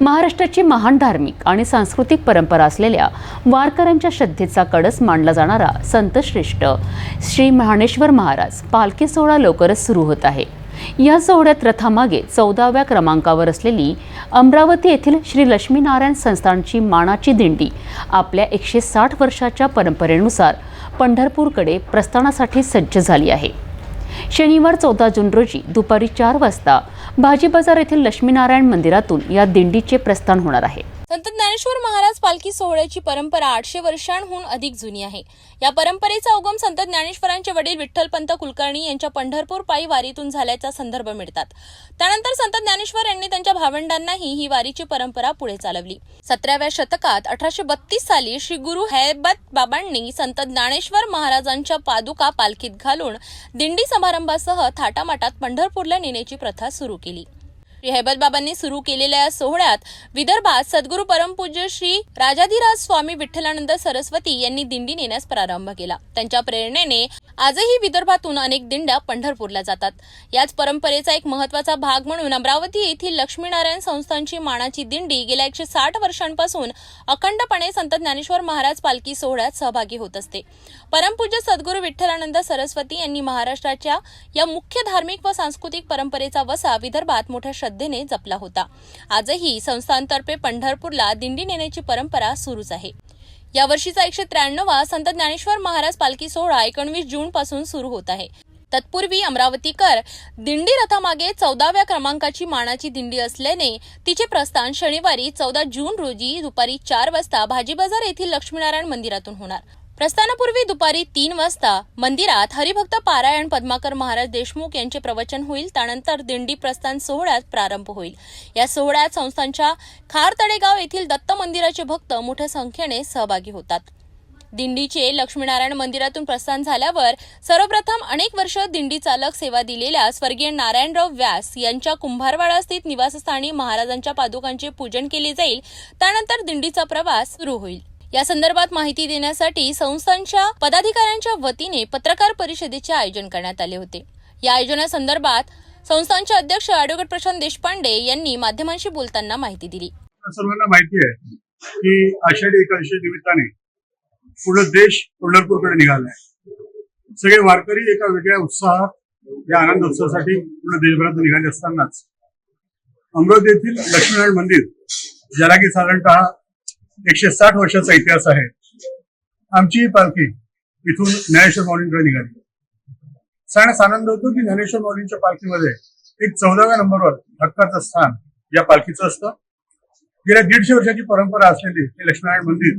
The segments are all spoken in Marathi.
महाराष्ट्राची महान धार्मिक आणि सांस्कृतिक परंपरा असलेल्या वारकऱ्यांच्या श्रद्धेचा कळस मानला जाणारा संतश्रेष्ठ श्री ज्ञानेश्वर महाराज पालखी सोहळा लवकरच सुरू होत आहे। या सोहळ्यात रथामागे 14व्या क्रमांकावर असलेली अमरावती येथील श्री लक्ष्मीनारायण संस्थानची मानाची दिंडी आपल्या 160 वर्षाच्या परंपरेनुसार पंढरपूरकडे प्रस्थानासाठी सज्ज झाली आहे। शनिवार 14 जून रोजी दुपारी 4 वाजता भाजी बाजार येथील लक्ष्मीनारायण मंदिरातून या दिंडीचे प्रस्थान होणार आहे। संत ज्ञानेश्वर महाराज पालखी सोहळ्याची परंपरा 800 वर्षांहून अधिक जुनी आहे। या परंपरेचा उगम संत ज्ञानेश्वरांचे वडील विठ्ठलपंत कुलकर्णी यांच्या पंढरपूर पायी वारीतून झाल्याचा संदर्भ मिळतात। त्यानंतर संत ज्ञानेश्वर यांनी त्यांच्या भावंडांनाही ही वारीची परंपरा पुढे चालवली। 17व्या शतकात 1832 साली श्री गुरु हैबत बाबांनी संत ज्ञानेश्वर महाराजांच्या पादुका पालखीत घालून दिंडी समारंभासह थाटामाटात पंढरपूरला नेण्याची प्रथा सुरू केली। श्री हैबत बाबांनी सुरू केलेल्या या सोहळ्यात विदर्भात सद्गुरू परमपूज्य श्री राजाधिराज स्वामी विठ्ठलानंद सरस्वती यांनी दिंडी नेण्यास प्रारंभ केला। त्यांच्या प्रेरणेने आजही विदर्भातून अनेक दिंड्या पंढरपूरला जातात। याच परंपरेचा एक महत्त्वाचा भाग म्हणून अमरावती येथील लक्ष्मीनारायण संस्थानची मानाची दिंडी गेल्या 160 वर्षांपासून अखंडपणे संत ज्ञानेश्वर महाराज पालखी सोहळ्यात सहभागी होत असते। परमपूज्य सद्गुरू विठ्ठलानंद सरस्वती यांनी महाराष्ट्राच्या या मुख्य धार्मिक व सांस्कृतिक परंपरेचा वसा विदर्भात मोठ्या श्रद्धेने जपला होता। आजही संस्थानतर्फे पंढरपूरला दिंडी नेण्याची परंपरा सुरूच आहे। या वर्षीचा 193वा संत ज्ञानेश्वर महाराज पालखी सोहळा 19 जून पासून सुरू होत आहे। तत्पूर्वी अमरावतीकर दिंडी रथामागे 14व्या क्रमांकाची मानाची दिंडी असल्याने तिचे प्रस्थान शनिवारी 14 जून रोजी दुपारी 4 वाजता भाजी बाजार येथील लक्ष्मीनारायण मंदिरातून होणार। प्रस्थानापूर्वी दुपारी 3 वाजता मंदिरात हरिभक्त पारायण पद्माकर महाराज देशमुख यांचे प्रवचन होईल। त्यानंतर दिंडी प्रस्थान सोहळ्यात प्रारंभ होईल। या सोहळ्यात संस्थानच्या खार तळेगाव येथील दत्त मंदिराचे भक्त मोठ्या संख्येने सहभागी होतात। दिंडीचे लक्ष्मीनारायण मंदिरातून प्रस्थान झाल्यावर सर्वप्रथम अनेक वर्ष दिंडी चालक सेवा दिलेल्या स्वर्गीय नारायणराव व्यास यांच्या कुंभारवाडा स्थित निवासस्थानी महाराजांच्या पादुकांचे पूजन केले जाईल। त्यानंतर दिंडीचा प्रवास सुरू होईल। या संदर्भात माहिती देण्यासाठी संस्थांच्या पदाधिकाऱ्यांच्या वतीने पत्रकार परिषदेचे आयोजन करण्यात आले होते। या आयोजनासंदर्भात संस्थांचे अध्यक्ष ॲडव्होकेट प्रशांत देशपांडे यांनी माध्यमांशी बोलताना माहिती दिली। सर्वांना माहिती आहे की आषाढी एकादशी निमित्ताने पूर्ण देश पंढरपूरकडे निघालाय। सगळे वारकरी एका वेगळ्या उत्साहात या आनंद उत्सवासाठी पूर्ण देशभरातून निघाले असतानाच अमरावती येथील लक्ष्मीनारायण मंदिर ज्याला की साधारणतः 160 वर्षाचा इतिहास आहे, आमची पालखी इथून ज्ञानेश्वर माऊलींकडे निघाली। सांगण्यास आनंद होतो की ज्ञानेश्वर माऊलींच्या पालखीमध्ये एक 14व्या नंबरवर हक्काचं स्थान या पालखीचं असतं। गेल्या 150 वर्षाची परंपरा असलेली हे लक्ष्मीनारायण मंदिर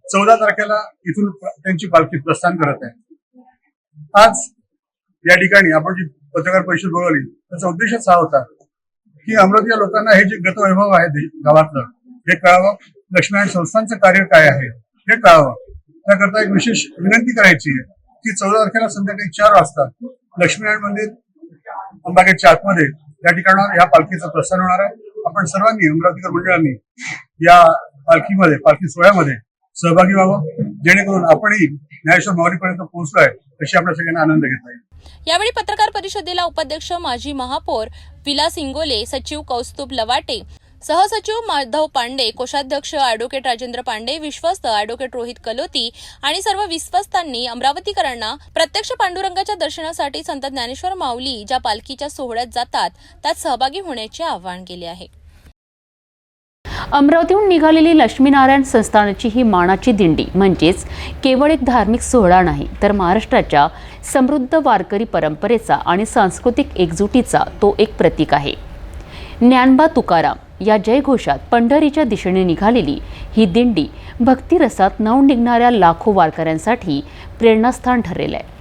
14 तारखेला इथून त्यांची पालखी प्रस्थान करत आहे। आज या ठिकाणी आपण जी पत्रकार परिषद बोलवली त्याचा उद्देशच हा होता की अमरावतीच्या लोकांना हे जे गतवैभव आहे गावातलं हे कळावं, लक्ष्मीनारायण संस्थांचं कार्य काय आहे हे कळावं। त्याकरता एक विशेष विनंती करायची आहे की 14 तारखेला संध्याकाळी 4 वाजता लक्ष्मीनारायण मंदिर अंबागेटच्या आतमध्ये या ठिकाणावर या पालखीचं प्रस्थान होणार आहे। आपण सर्वांनी अमरावतीकर मंडळांनी या पालखी सोहळ्यामध्ये सहभागी व्हावं, जेणेकरून आपणही ज्ञानेश्वर माऊलीपर्यंत पोहोचलोय अशी आपल्या सगळ्यांना आनंद घेता येईल। यावेळी पत्रकार परिषदेला उपाध्यक्ष माजी महापौर विलास इंगोले, सचिव कौस्तुभ लवाटे, सहसचिव माधव पांडे, कोषाध्यक्ष ॲडव्होकेट राजेंद्र पांडे, विश्वस्त ॲडव्होकेट रोहित कलोती आणि सर्व विश्वस्तांनी अमरावतीकरांना प्रत्यक्ष पांडुरंगाच्या दर्शनासाठी संत ज्ञानेश्वर माऊली ज्या पालखीच्या सोहळ्यात जातात त्यात सहभागी होण्याचे आवाहन केले आहे। अमरावतीहून निघालेली लक्ष्मीनारायण संस्थानाची ही मानाची दिंडी म्हणजेच केवळ एक धार्मिक सोहळा नाही, तर महाराष्ट्राच्या समृद्ध वारकरी परंपरेचा आणि सांस्कृतिक एकजुटीचा तो एक प्रतीक आहे। ज्ञानबा तुकाराम या जयघोषात पंढरीच्या दिशेने निघालेली ही दिंडी भक्तिरसात न्हाऊन निघणाऱ्या लाखो वारकऱ्यांसाठी प्रेरणास्थान ठरलेलं आहे।